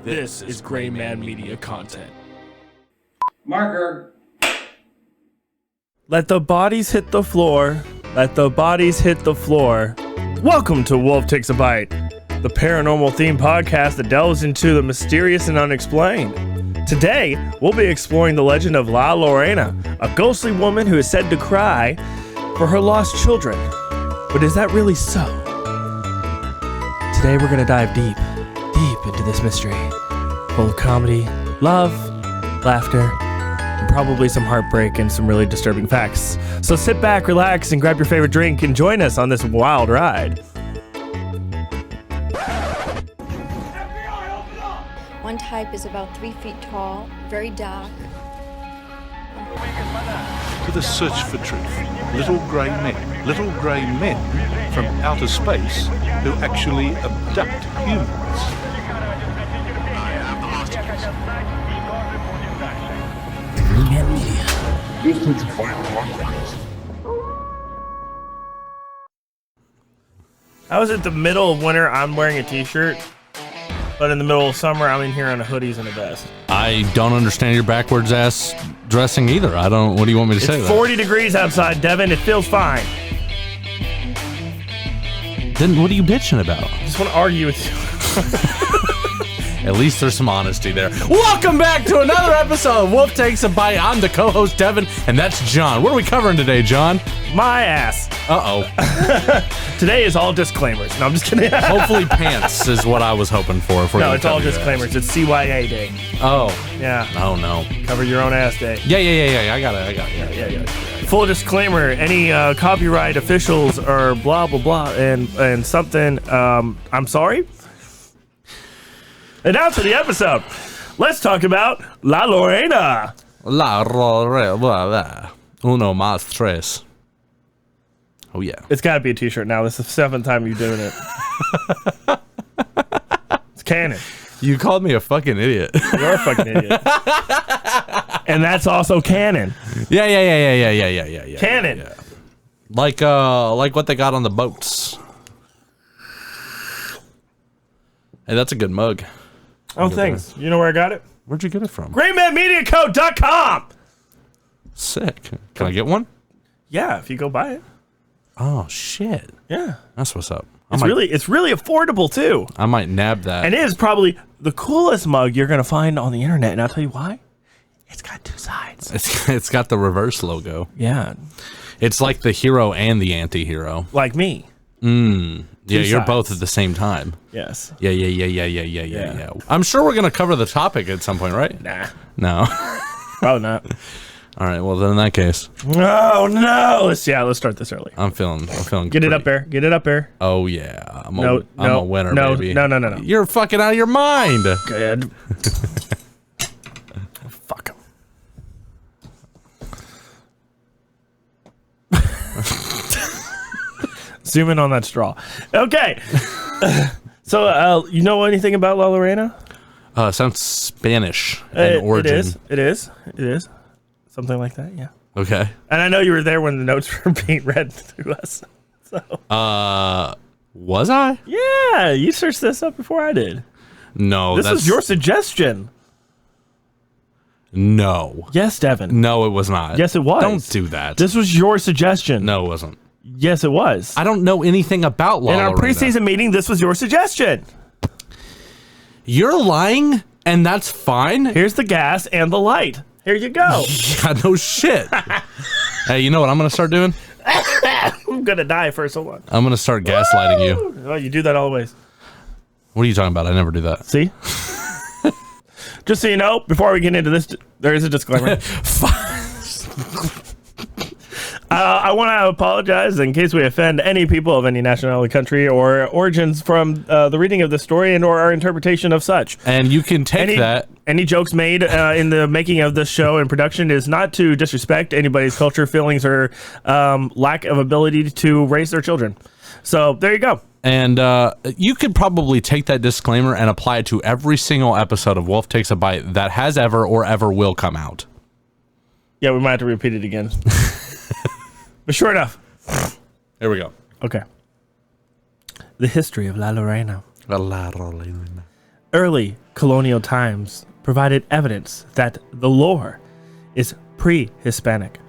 This is Gray Man Media content. Marker. Let the bodies hit the floor. Let the bodies hit the floor. Welcome to Wolf Takes a Bite, the paranormal themed podcast that delves into the mysterious and unexplained. Today, we'll be exploring the legend of La Lorania, a ghostly woman who is said to cry for her lost children. But is that really so? Today, we're going to dive deep into this mystery, full of comedy, love, laughter, and probably some heartbreak and some really disturbing facts. So sit back, relax, and grab your favorite drink and join us on this wild ride. One type is about 3 feet tall, very dark. To the search for truth. Little grey men from outer space who actually abduct humans. I was at the middle of winter, I'm wearing a t-shirt, but in the middle of summer, I'm in here on a hoodies and a vest. I don't understand your backwards ass dressing either. What do you want me to say? It's 40 degrees outside, Devin. It feels fine. Then what are you bitching about? I just want to argue with you. At least there's some honesty there. Welcome back to another episode of Wolf Takes a Bite. I'm the co-host, Devin, and that's John. What are we covering today, John? My ass. Uh-oh. Today is all disclaimers. No, I'm just kidding. Hopefully pants is what I was hoping for. No, it's all disclaimers. It's CYA day. Oh. Yeah. Oh, no. Cover your own ass day. Yeah. I got it. Yeah. Full disclaimer, any copyright officials or blah, blah, blah, and something, I'm sorry. And now to the episode. Let's talk about La Lorania. La Lorania. Uno más tres. Oh, yeah. It's got to be a t-shirt now. This is the 7th time you're doing it. It's canon. You called me a fucking idiot. You're a fucking idiot. And that's also canon. Yeah. Canon. Yeah. Like what they got on the boats. Hey, that's a good mug. Oh, thanks. You know where I got it? Where'd you get it from? GrayManMediaCode.com. Sick. Can I get one? Yeah, if you go buy it. Oh shit. Yeah. That's what's up. It's really affordable too. I might nab that. And it is probably the coolest mug you're gonna find on the internet. And I'll tell you why. It's got 2 sides. It's got the reverse logo. Yeah. It's like the hero and the anti-hero. Like me. Yeah, you're sides. both at the same time. Yes. Yeah. I'm sure we're gonna cover the topic at some point, right? Nah. No. Probably not. All right. Well, then in that case. Oh no. Let's start this early. I'm feeling. Get it up there. Get it up there. Oh yeah. I'm No, a winner, no, baby. No. You're fucking out of your mind. Good. Fuck him. Zoom in on that straw. Okay. So, you know anything about La Lorania? Sounds Spanish in origin. It is. Something like that, yeah. Okay. And I know you were there when the notes were being read to us. So. Was I? Yeah, you searched this up before I did. No, This was your suggestion. No. Yes, Devin. No, it was not. Yes, it was. Don't do that. This was your suggestion. No, it wasn't. Yes, it was. I don't know anything about La In our Lorania. preseason meeting, this was your suggestion. You're lying, and that's fine. Here's the gas and the light. Here you go. Yeah, no shit. Hey, you know what I'm going to start doing? I'm going to die first. Hold on. I'm going to start gaslighting you. Oh, you do that always. What are you talking about? I never do that. See? Just so you know, before we get into this, there is a disclaimer. I want to apologize in case we offend any people of any nationality, country, or origins from the reading of the story and or our interpretation of such. And you can take that. Any jokes made in the making of this show and production is not to disrespect anybody's culture, feelings, or lack of ability to raise their children. So there you go. And you could probably take that disclaimer and apply it to every single episode of Wolf Takes a Bite that has ever or ever will come out. Yeah, we might have to repeat it again. But sure enough. Here we go. Okay. The history of La Lorania. La Lorania. Early colonial times provided evidence that the lore is pre-Hispanic,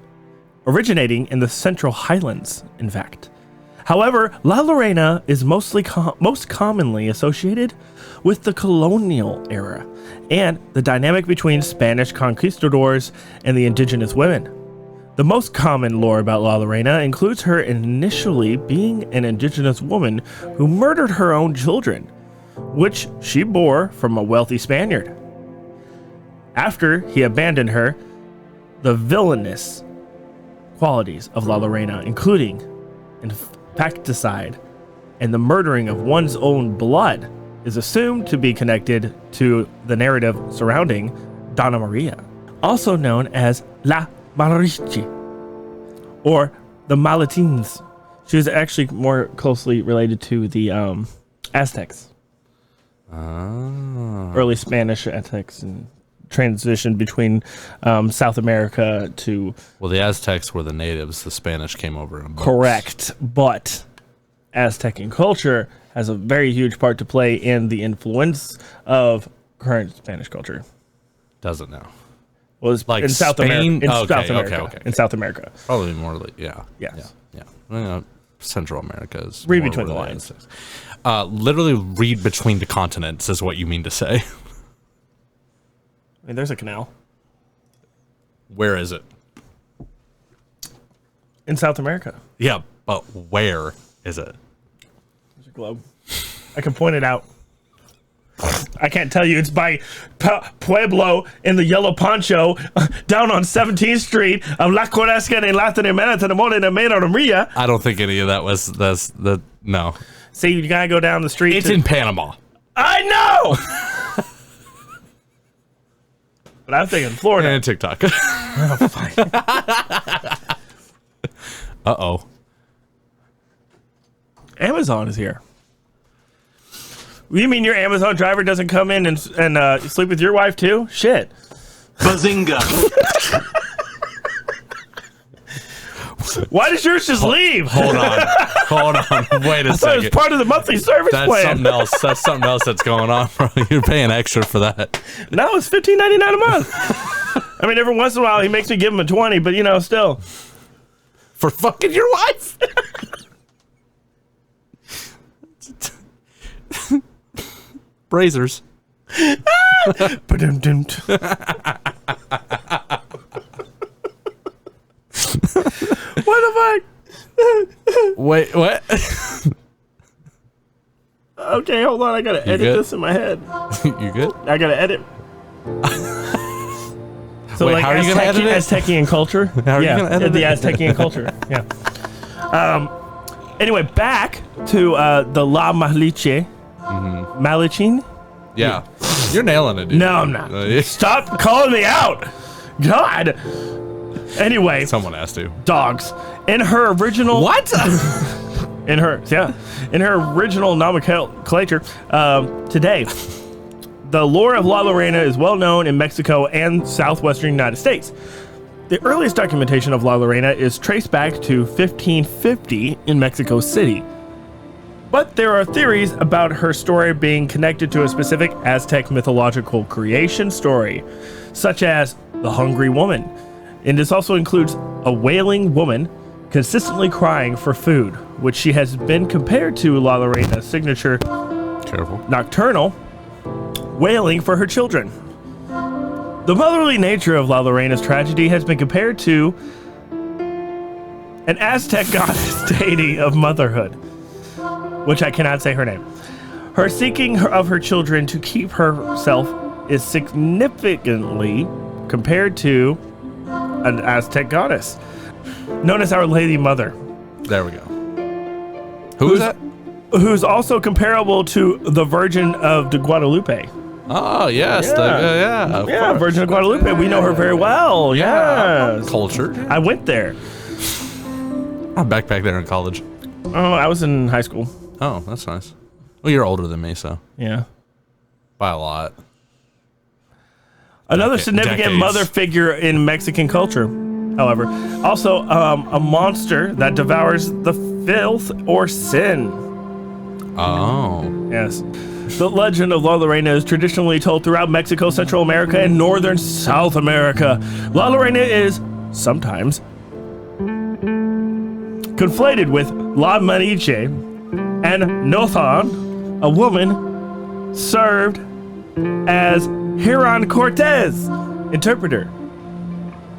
originating in the Central Highlands, in fact. However, La Lorena is most commonly associated with the colonial era and the dynamic between Spanish conquistadors and the indigenous women. The most common lore about La Lorena includes her initially being an indigenous woman who murdered her own children, which she bore from a wealthy Spaniard. After he abandoned her, the villainous qualities of La Lorena, including infanticide and the murdering of one's own blood, is assumed to be connected to the narrative surrounding Donna Maria, also known as La Marichi, or the Malatines. She was actually more closely related to the Aztecs. Early Spanish Aztecs and transition between South America to... Well, the Aztecs were the natives. The Spanish came over in boats. Correct, but Aztec culture has a very huge part to play in the influence of current Spanish culture. Does it now? Well, it's Like in South Spain? America. Okay. In South America. Probably more like, yeah. Yes. Yeah. Well, Central America is... Read more between the where lines. Aztecs. Literally read between the continents is what you mean to say. I mean, there's a canal. Where is it? In South America. Yeah, but where is it? There's a globe. I can point it out. I can't tell you. It's by Pueblo in the yellow poncho down on 17th Street of La Corazca de La Tenemena de Mole de Maria. I don't think any of that was... No. See, you gotta go down the street. It's in Panama. I know! But I'm thinking Florida. And TikTok. Oh, fine. Uh-oh. Amazon is here. You mean your Amazon driver doesn't come in and sleep with your wife too? Shit. Bazinga! Why does yours just leave? Hold on. Wait a I thought it was second. part of the monthly service That's plan. something else. That's something else that's going on, bro. You're paying extra for that. No, it's $15.99 a month. I mean, every once in a while he makes me give him a 20, but still. For fucking your wife? Brazers. Ba-dum-dum. What the fuck? Wait, what? Okay, hold on. I gotta edit good? this in my head. You good? I gotta edit. So Wait, like how are you gonna edit it? Aztecian culture. How are you gonna edit the it? Aztecian culture. Yeah. Anyway, back to the La Maliche. Malichin? Yeah. You're nailing it, dude. No, I'm not. Stop calling me out. God. Anyway. Someone has to. Dogs. In her original... What? In her original nomenclature, today, the lore of La Lorena is well known in Mexico and southwestern United States. The earliest documentation of La Lorena is traced back to 1550 in Mexico City. But there are theories about her story being connected to a specific Aztec mythological creation story, such as the Hungry Woman. And this also includes a wailing woman consistently crying for food, which she has been compared to La Lorena's signature nocturnal wailing for her children. The motherly nature of La Lorena's tragedy has been compared to an Aztec goddess deity of motherhood, which I cannot say her name. Her seeking of her children to keep herself is significantly compared to an Aztec goddess known as Our Lady Mother. There we go. Who is that? Who's also comparable to the Virgin of de Guadalupe. Oh, yes. Yeah, Virgin of Guadalupe. We know her very well. Yes. Cultured. I went there. I'm back there in college. Oh, I was in high school. Oh, that's nice. Well, you're older than me, so. Yeah. By a lot. Another significant mother figure in Mexican culture, however, also a monster that devours the filth or sin. Oh. Yes. The legend of La Lorena is traditionally told throughout Mexico, Central America, and northern South America. La Lorena is sometimes conflated with La Maniche and Nothan, a woman served as Huron Cortez interpreter,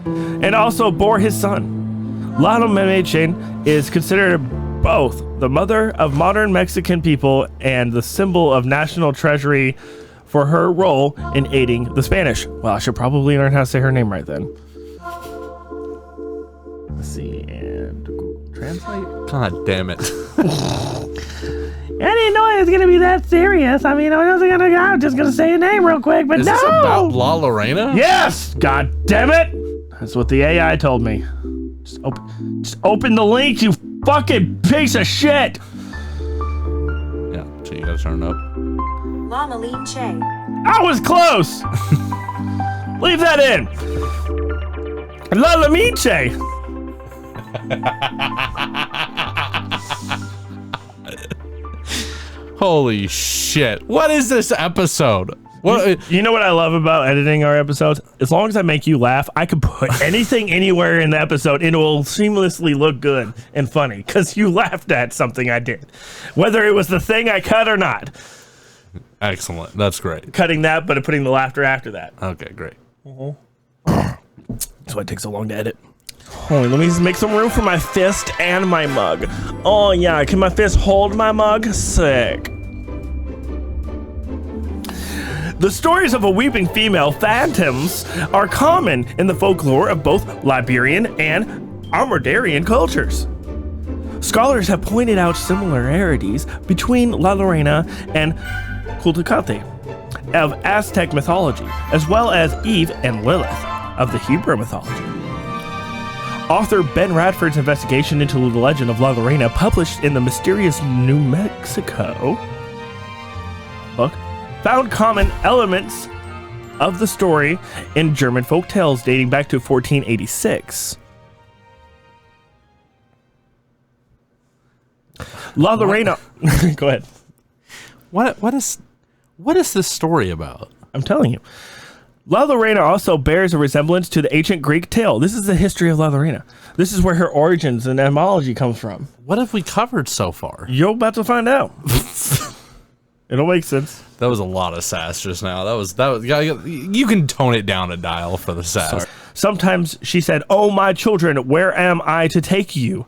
and also bore his son. La Maniche is considered both the mother of modern Mexican people and the symbol of national treasury for her role in aiding the Spanish. Well, I should probably learn how to say her name right then. Let's see, and Google Translate. God damn it. I didn't know it was gonna be that serious. I mean, I'm just gonna say a name real quick, but Is no! this about La Lorena? Yes! God damn it! That's what the AI told me. Just open the link, you fucking piece of shit! Yeah, so you gotta turn it up. Lama Lean Che. I was close! Leave that in! La Lamiche! Holy shit. What is this episode? What? You know what I love about editing our episodes? As long as I make you laugh, I can put anything anywhere in the episode and it will seamlessly look good and funny because you laughed at something I did. Whether it was the thing I cut or not. Excellent. That's great. Cutting that, but putting the laughter after that. Okay, great. That's why it takes so long to edit. Hold on, let me just make some room for my fist and my mug. Oh yeah, can my fist hold my mug? Sick. The stories of a weeping female phantoms are common in the folklore of both Liberian and Amerdarian cultures. Scholars have pointed out similarities between La Lorena and Cultacate of Aztec mythology, as well as Eve and Lilith of the Hebrew mythology. Author Ben Radford's investigation into the legend of La Lorena, published in the Mysterious New Mexico book, found common elements of the story in German folk tales dating back to 1486. La Lorena. Go ahead. What is this story about? I'm telling you. La Lorena also bears a resemblance to the ancient Greek tale. This is the history of La Lorena. This is where her origins and etymology comes from. What have we covered so far? You're about to find out. It'll make sense. That was a lot of sass just now. That was you can tone it down a dial for the sass. Sorry. Sometimes she said, "Oh, my children, where am I to take you?"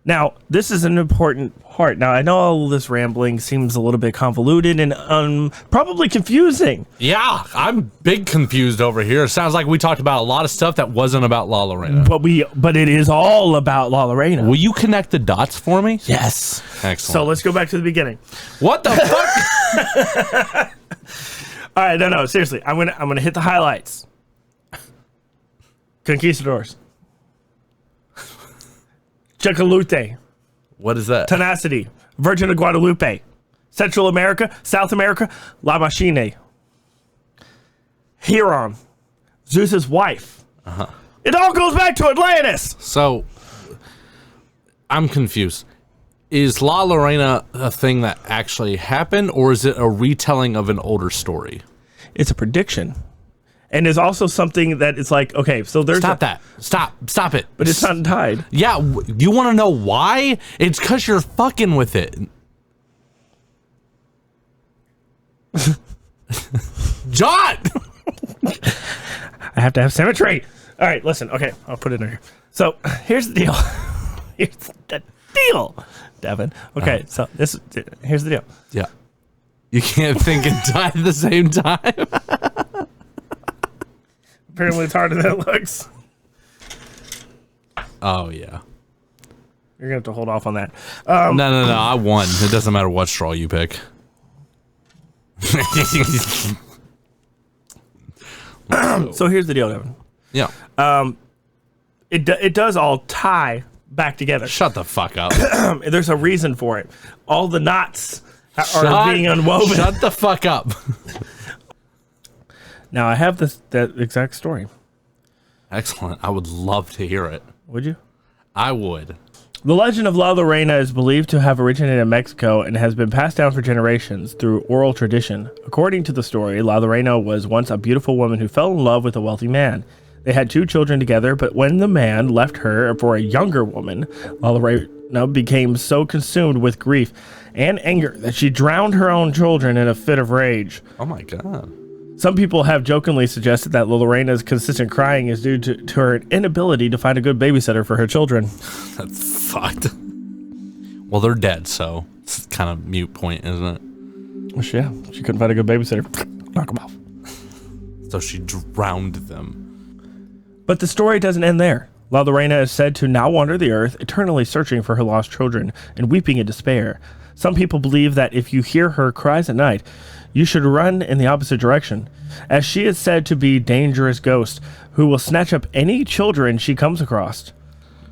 Now, this is an important part. Now, I know all this rambling seems a little bit convoluted and probably confusing. Yeah, I'm big confused over here. It sounds like we talked about a lot of stuff that wasn't about La Lorena. But it is all about La Lorena. Will you connect the dots for me? Yes. Excellent. So let's go back to the beginning. What the fuck? All right, no, seriously. I'm gonna hit the highlights. Conquistadors. Chacalute. What is that? Tenacity. Virgin of Guadalupe. Central America. South America. La Machine. Huron. Zeus's wife. Uh-huh. It all goes back to Atlantis. So, I'm confused. Is La Lorena a thing that actually happened, or is it a retelling of an older story? It's a prediction. And there's also something that it's like, okay, so there's Stop it. But it's not tied. Yeah, you want to know why? It's because you're fucking with it. John! I have to have symmetry. All right, listen. Okay, I'll put it in here. So here's the deal. Here's the deal, Devin. Okay, so here's the deal. Yeah. You can't think and die at the same time. Apparently it's harder than it looks. Oh, yeah. You're going to have to hold off on that. No. I won. It doesn't matter what straw you pick. So here's the deal, Devin. Yeah. It does all tie back together. Shut the fuck up. There's a reason for it. All the knots are being unwoven. Shut the fuck up. Now, I have that exact story. Excellent. I would love to hear it. Would you? I would. The legend of La Lorena is believed to have originated in Mexico and has been passed down for generations through oral tradition. According to the story, La Lorena was once a beautiful woman who fell in love with a wealthy man. They had 2 children together, but when the man left her for a younger woman, La Lorena became so consumed with grief and anger that she drowned her own children in a fit of rage. Oh my God. Some people have jokingly suggested that Lorena's consistent crying is due to her inability to find a good babysitter for her children. That's fucked. Well, they're dead, so it's kind of mute point, isn't it? Well, yeah, she couldn't find a good babysitter. Knock them off. So she drowned them. But the story doesn't end there. La Lorena is said to now wander the earth, eternally searching for her lost children and weeping in despair. Some people believe that if you hear her cries at night, you should run in the opposite direction, as she is said to be a dangerous ghost who will snatch up any children she comes across.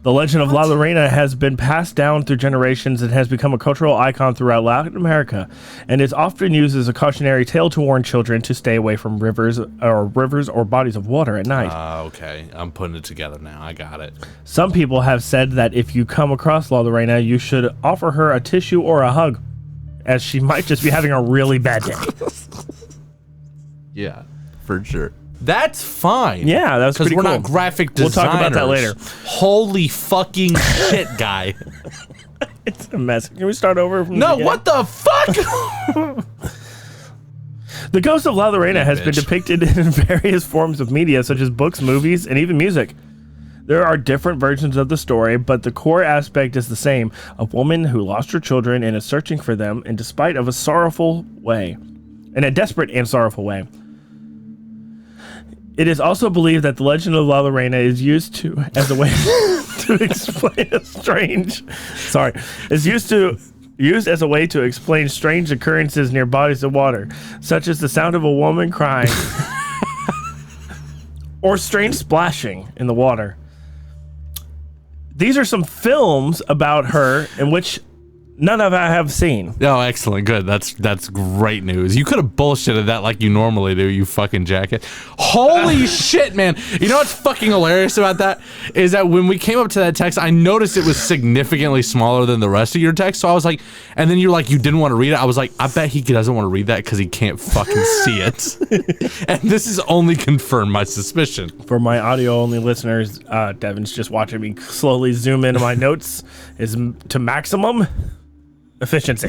The legend of La Lorena has been passed down through generations and has become a cultural icon throughout Latin America, and is often used as a cautionary tale to warn children to stay away from rivers or bodies of water at night. Okay, I'm putting it together now. I got it. Some people have said that if you come across La Lorena, you should offer her a tissue or a hug, as she might just be having a really bad day. Yeah, for sure. That's fine. Yeah, that's pretty cool. Because we're not graphic designers. We'll talk about that later. Holy fucking shit, guy. It's a mess. Can we start over from No, the what the fuck? The ghost of La Lorena has been depicted in various forms of media, such as books, movies, and even music. There are different versions of the story, but the core aspect is the same. A woman who lost her children and is searching for them in desperate and sorrowful way. It is also believed that the legend of La Lorena is used as a way to explain used as a way to explain strange occurrences near bodies of water, such as the sound of a woman crying or strange splashing in the water. These are some films about her in which none of I have seen. Oh, excellent. Good. That's great news. You could have bullshitted that like you normally do, you fucking jacket. Holy shit, man. You know what's fucking hilarious about that? Is that when we came up to that text, I noticed it was significantly smaller than the rest of your text. So I was like, and then you're like, you didn't want to read it. I was like, I bet he doesn't want to read that because he can't fucking see it. And this has only confirmed my suspicion. For my audio-only listeners, Devin's just watching me slowly zoom into my notes is to maximum. Efficiency.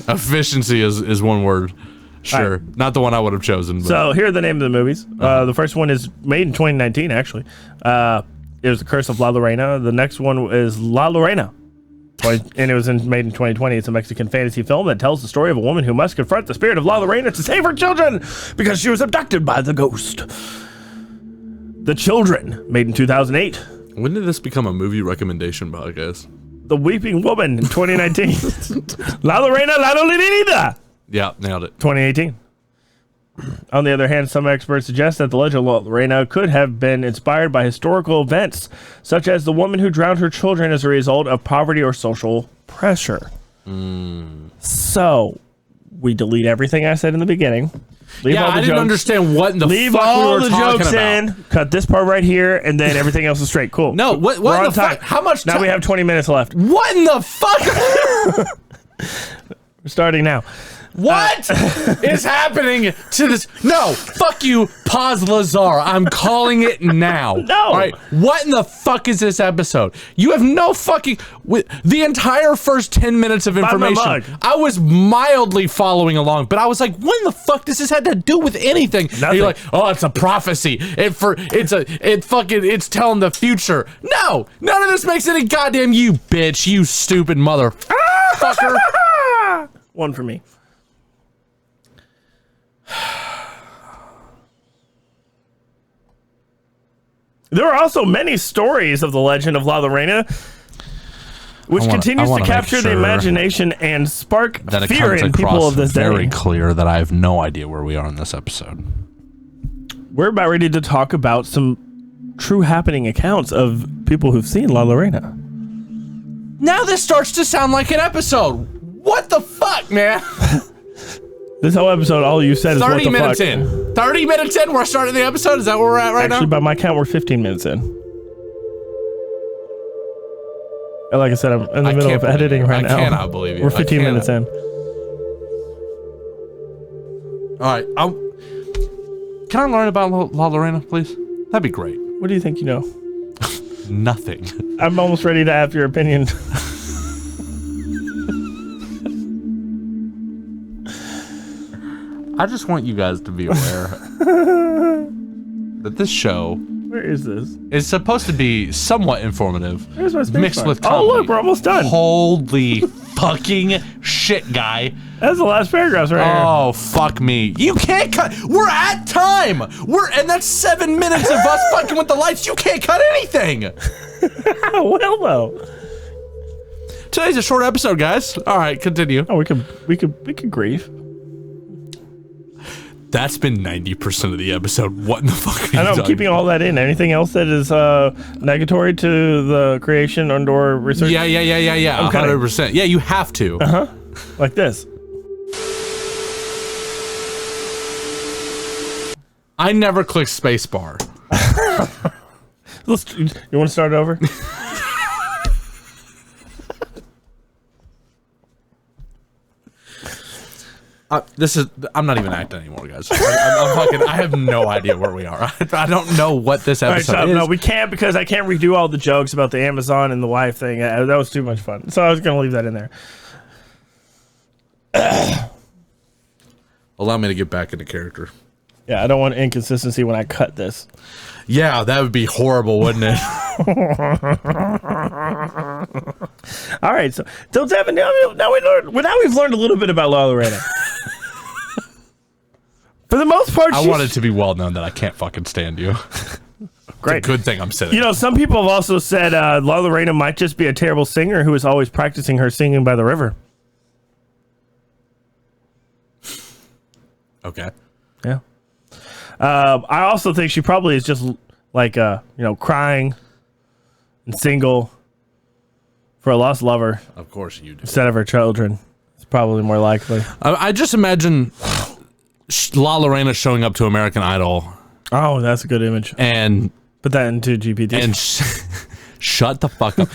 Efficiency is one word. Sure. Right. Not the one I would have chosen. But. So here are the names of the movies. The first one is made in 2019, actually. It was The Curse of La Lorena. The next one is La Lorena. And it was made in 2020. It's a Mexican fantasy film that tells the story of a woman who must confront the spirit of La Lorena to save her children because she was abducted by the ghost. The Children, made in 2008. When did this become a movie recommendation podcast? The Weeping Woman in 2019. La Lorena, La Lorena. Yeah, nailed it. 2018. On the other hand, some experts suggest that the legend of La Lorena could have been inspired by historical events, such as the woman who drowned her children as a result of poverty or social pressure. So, we delete everything I said in the beginning. Leave all the I didn't understand what in the Leave fuck all we were the jokes about. in. Cut this part right here, and then everything else is straight. Cool. No, what We're in on the time. fuck? How much time? Now we have 20 minutes left. What in the fuck? We're starting now. What is happening to this? No, fuck you, Paz Lazar. I'm calling it now. No. All right, what in the fuck is this episode? You have no fucking... The entire first 10 minutes of information, I was mildly following along, but I was like, what in the fuck does this have to do with anything? And you're like, oh, it's a prophecy. It's telling the future. No, none of this makes any goddamn you, bitch. You stupid motherfucker. One for me. There are also many stories of the legend of La Lorena, which continues to capture the imagination and spark fear in people of this day. Very clear that I have no idea where we are in this episode. We're about ready to talk about some true happening accounts of people who've seen La Lorena. Now this starts to sound like an episode. What the fuck, man? This whole episode, all you said is what the fuck. 30 minutes in. 30 minutes in, we're starting the episode? Is that where we're at right now? Actually, by my count, we're 15 minutes in. Like I said, I'm in the middle of editing right now. I cannot believe you. We're 15 minutes in. All right. Can I learn about La Lorena, please? That'd be great. What do you think you know? Nothing. I'm almost ready to have your opinion. I just want you guys to be aware that this show Where is this? is supposed to be somewhat informative, Where's my space mixed bar? with comedy. Oh, look, we're almost done. Holy fucking shit, guy. That's the last paragraph right Oh, fuck me. You can't cut. We're at time. And that's 7 minutes of us fucking with the lights. You can't cut anything. here. Well, though. Today's a short episode, guys. All right, continue. Oh, we could grieve. That's been 90% of the episode. What in the fuck are you I know, I'm talking keeping all that in. Anything else that is negatory to the creation or research? Yeah. I'm cutting. 100%. Yeah, you have to. Like this. I never clicked spacebar. You want to start over? I'm not even acting anymore, guys. I have no idea where we are. I don't know what this episode is. No, we can't because I can't redo all the jokes about the Amazon and the wife thing. That was too much fun. So I was going to leave that in there. Allow me to get back into character. Yeah, I don't want inconsistency when I cut this. Yeah, that would be horrible, wouldn't it? All right, so Devin, now we've learned a little bit about La Lorena. For the most part, I want it to be well known that I can't fucking stand you. Great. It's a good thing I'm sitting. You know, some people have also said La Lorena might just be a terrible singer who is always practicing her singing by the river. Okay. Yeah. I also think she probably is just like, crying and single for a lost lover Of course you do. instead of her children. It's probably more likely. I just imagine La Lorena showing up to American Idol Oh, that's a good image. and Put that into GPT. shut the fuck up.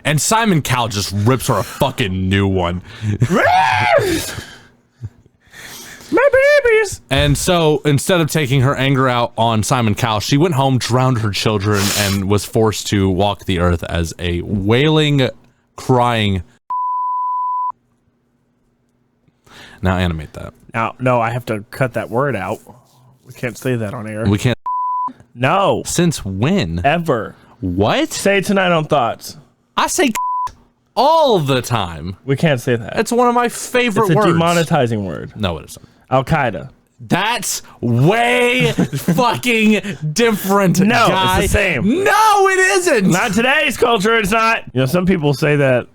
And Simon Cowell just rips her a fucking new one. My babies! And so instead of taking her anger out on Simon Cowell, she went home, drowned her children, and was forced to walk the earth as a wailing, crying. Now animate that. Now, no, I have to cut that word out. We can't say that on air. We can't. No. Since when? Ever. What? Say it tonight on Thoughts. I say all the time. We can't say that. It's one of my favorite It's a words. demonetizing word. No, it isn't. Al-Qaeda. That's way fucking different. No, guy. it's the same. No, it isn't. Not today's culture, it's not. You know, some people say that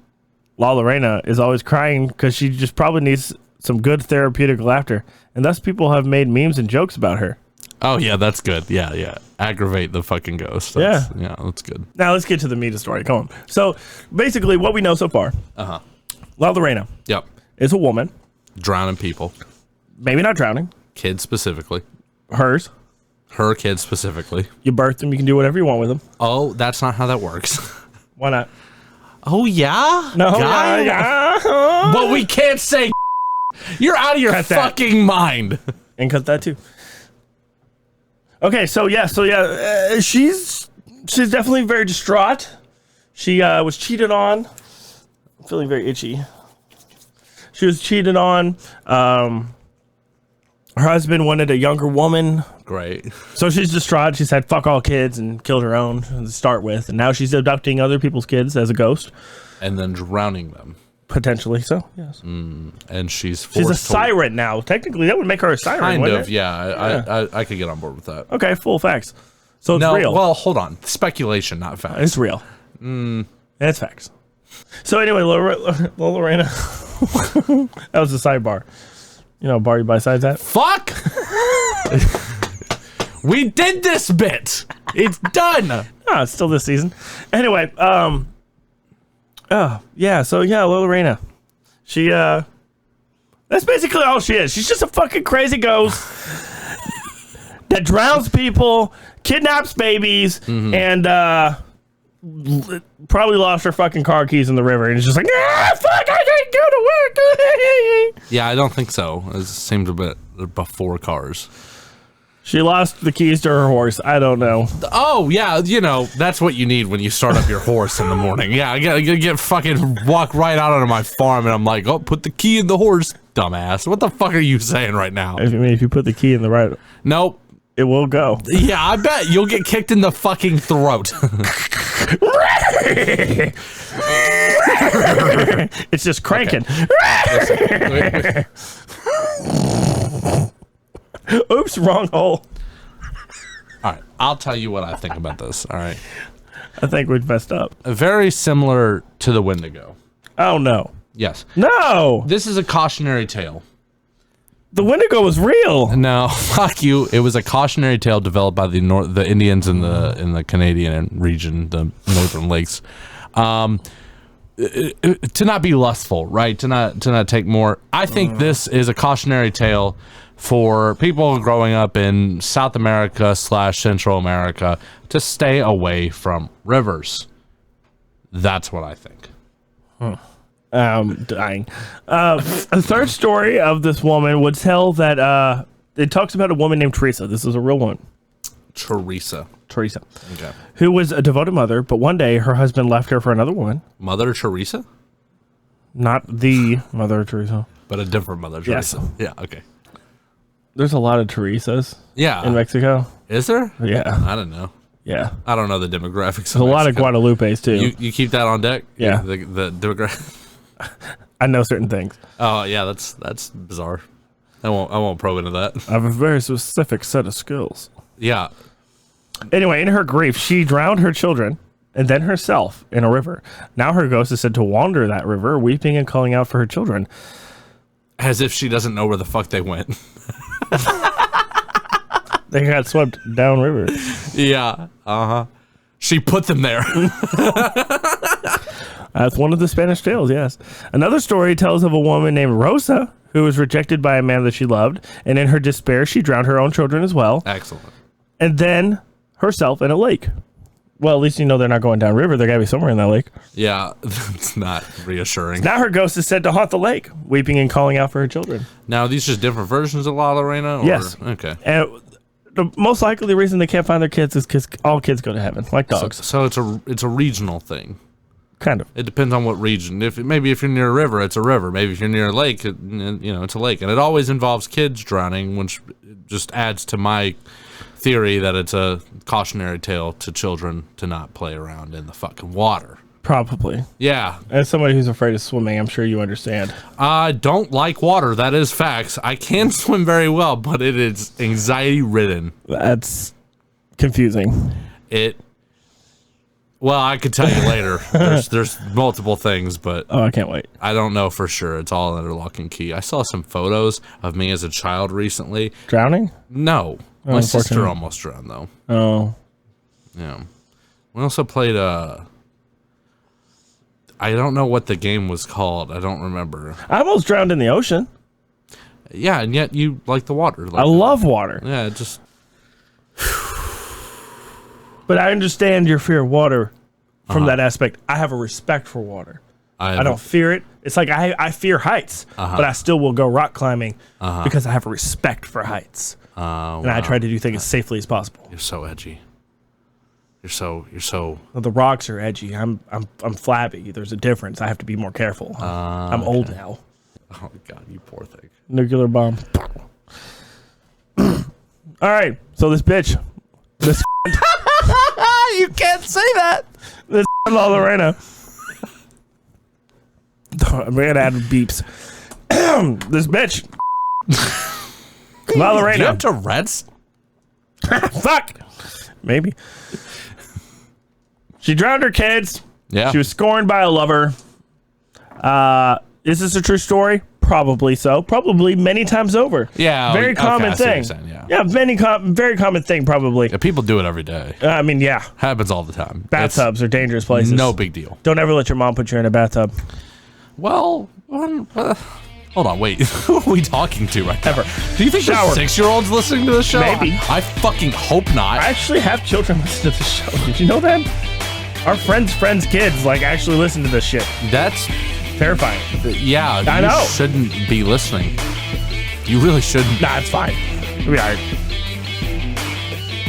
La Lorena is always crying because she just probably needs some good therapeutic laughter. And thus people have made memes and jokes about her. Oh, yeah, that's good. Yeah. Aggravate the fucking ghost. Yeah, that's good. Now let's get to the meat of the story. Come on. So basically what we know so far. La Lorena Yep. is a woman. Drowning people. Maybe not drowning. Kids specifically. Hers. Her kids specifically. You birth them. You can do whatever you want with them. Oh, that's not how that works. Why not? Oh, yeah? No. Guy? Yeah. But we can't say you're out of your Cut that. fucking mind. And cut that too. Okay, so she's definitely very distraught. She was cheated on. I'm feeling very itchy. She was cheated on. Her husband wanted a younger woman. Great. So she's distraught. She said, fuck all kids and killed her own to start with. And now she's abducting other people's kids as a ghost. And then drowning them. Potentially so, yes. And she's She's a forced to- siren now. Technically, that would make her a siren, Kind wouldn't of, it? yeah. I could get on board with that. Okay, full facts. So it's No, real. well, hold on. Speculation, not facts. It's real. And it's facts. So anyway, Lorena, that was the sidebar. You know, bar you buy sides at? Fuck! We did this bit. It's done. It's still this season. Anyway, Lorena. She, that's basically all she is. She's just a fucking crazy ghost that drowns people, kidnaps babies, and probably lost her fucking car keys in the river and is just like, fuck, I can't go to work. Yeah, I don't think so. It seems a bit before cars. She lost the keys to her horse. I don't know. Oh, yeah, that's what you need when you start up your horse in the morning. Yeah, I gotta get fucking walk right out onto my farm, and I'm like, oh, put the key in the horse, dumbass. What the fuck are you saying right now? If you put the key in the right... Nope. It will go. Yeah, I bet you'll get kicked in the fucking throat. It's just cranking. Okay. Oops, wrong hole. All right, I'll tell you what I think about this. All right. I think we've messed up. Very similar to the Wendigo. Oh, no. Yes. No! This is a cautionary tale. The Wendigo was real. No, fuck you. It was a cautionary tale developed by the Indians in the Canadian region, the Northern Lakes, to not be lustful, right? To not take more. I think this is a cautionary tale for people growing up in South America / Central America to stay away from rivers. That's what I think. Dying. A third story of this woman would tell that it talks about a woman named Teresa. This is a real one. Teresa. Okay. Who was a devoted mother, but one day her husband left her for another woman. Mother Teresa? Not the Mother Teresa. But a different Mother Teresa. Yes. Yeah, okay. There's a lot of Teresas in Mexico. Is there? Yeah. I don't know. Yeah. I don't know the demographics. There's a lot of Guadalupes, too. You keep that on deck? Yeah. The demographics. I know certain things. Oh yeah, that's bizarre. I won't probe into that. I have a very specific set of skills. Yeah. Anyway, in her grief, she drowned her children and then herself in a river. Now her ghost is said to wander that river, weeping and calling out for her children. As if she doesn't know where the fuck they went. They got swept downriver. Yeah. Uh-huh. She put them there. That's one of the Spanish tales, yes. Another story tells of a woman named Rosa who was rejected by a man that she loved, and in her despair, she drowned her own children as well. Excellent. And then herself in a lake. Well, at least you know they're not going downriver. They're got to be somewhere in that lake. Yeah, that's not reassuring. Now her ghost is said to haunt the lake, weeping and calling out for her children. Now, are these just different versions of La Lorena? Or? Yes. Okay. And the most likely reason they can't find their kids is because all kids go to heaven, like dogs. So it's a regional thing. Kind of. It depends on what region. Maybe if you're near a river, it's a river. Maybe if you're near a lake, it's a lake. And it always involves kids drowning, which just adds to my theory that it's a cautionary tale to children to not play around in the fucking water. Probably. Yeah. As somebody who's afraid of swimming, I'm sure you understand. I don't like water. That is facts. I can swim very well, but it is anxiety-ridden. That's confusing. Well, I could tell you later. There's multiple things, but I can't wait. I don't know for sure. It's all under lock and key. I saw some photos of me as a child recently. Drowning? No. My sister almost drowned, though. Oh. Yeah. We also played I don't know what the game was called. I don't remember. I almost drowned in the ocean. Yeah, and yet you like the water. I love water. Yeah, it just... But I understand your fear of water from that aspect. I have a respect for water. I don't fear it. It's like I fear heights, but I still will go rock climbing because I have a respect for heights. And I try to do things as safely as possible. You're so edgy. You're so. Well, the rocks are edgy. I'm flabby. There's a difference. I have to be more careful. I'm old now. Oh my god, you poor thing. Nuclear bomb. All right. So this bitch. You can't say that. This La Lorena. I'm gonna add beeps. This bitch. La Lorena. Do you have Tourette's? Fuck. Maybe. She drowned her kids. Yeah. She was scorned by a lover. Is this a true story? Probably so. Probably many times over. Yeah. Very common thing. Yeah, very common thing, probably. Yeah, people do it every day. I mean, yeah. Happens all the time. Bathtubs are dangerous places. No big deal. Don't ever let your mom put you in a bathtub. Well, hold on, wait. Who are we talking to right now? Ever. Do you think there's 6-year-olds listening to the show? Maybe. I fucking hope not. I actually have children listen to the show. Did you know that? Our friends' kids like actually listen to this shit. That's Terrifying. yeah. I You know. shouldn't be listening. You really shouldn't. Nah, it's fine. We'll be alright.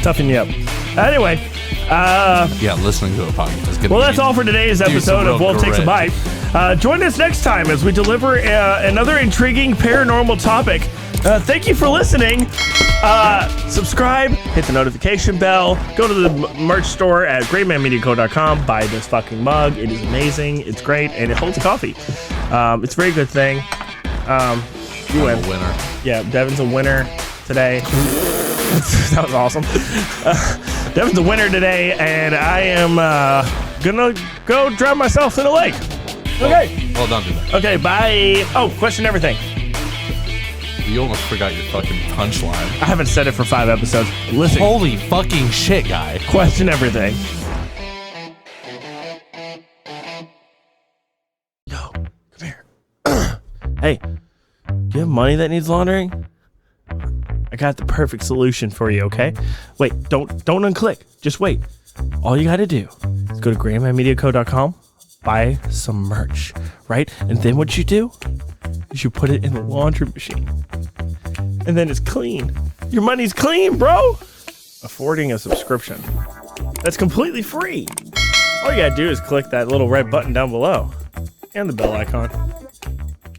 Toughen you up. Anyway, Yeah, listening to a podcast. well, that's all for today's episode of Wolf Takes a Bite. Join us next time as we deliver another intriguing paranormal topic. Thank you for listening. Subscribe, hit the notification bell, go to the merch store at greatmanmediaco.com, buy this fucking mug. It is amazing, it's great, and it holds coffee. It's a very good thing. You win. I'm a winner. Yeah, Devin's a winner today. That was awesome. Devin's a winner today, and I am gonna go drown myself in a lake. Okay. Well, don't do that. Okay, bye. Oh, question everything. You almost forgot your fucking punchline. I haven't said it for 5 episodes. Listen, Holy fucking shit, guy. question everything. Yo, come here. Hey, do you have money that needs laundering? I got the perfect solution for you, okay? Wait, don't unclick. Just wait. All you gotta do is go to greatmanmediaco.com, buy some merch, right? And then what you do is you put it in the laundry machine. And then it's clean. Your money's clean, bro. Affording a subscription. That's completely free. All you gotta do is click that little red button down below and the bell icon.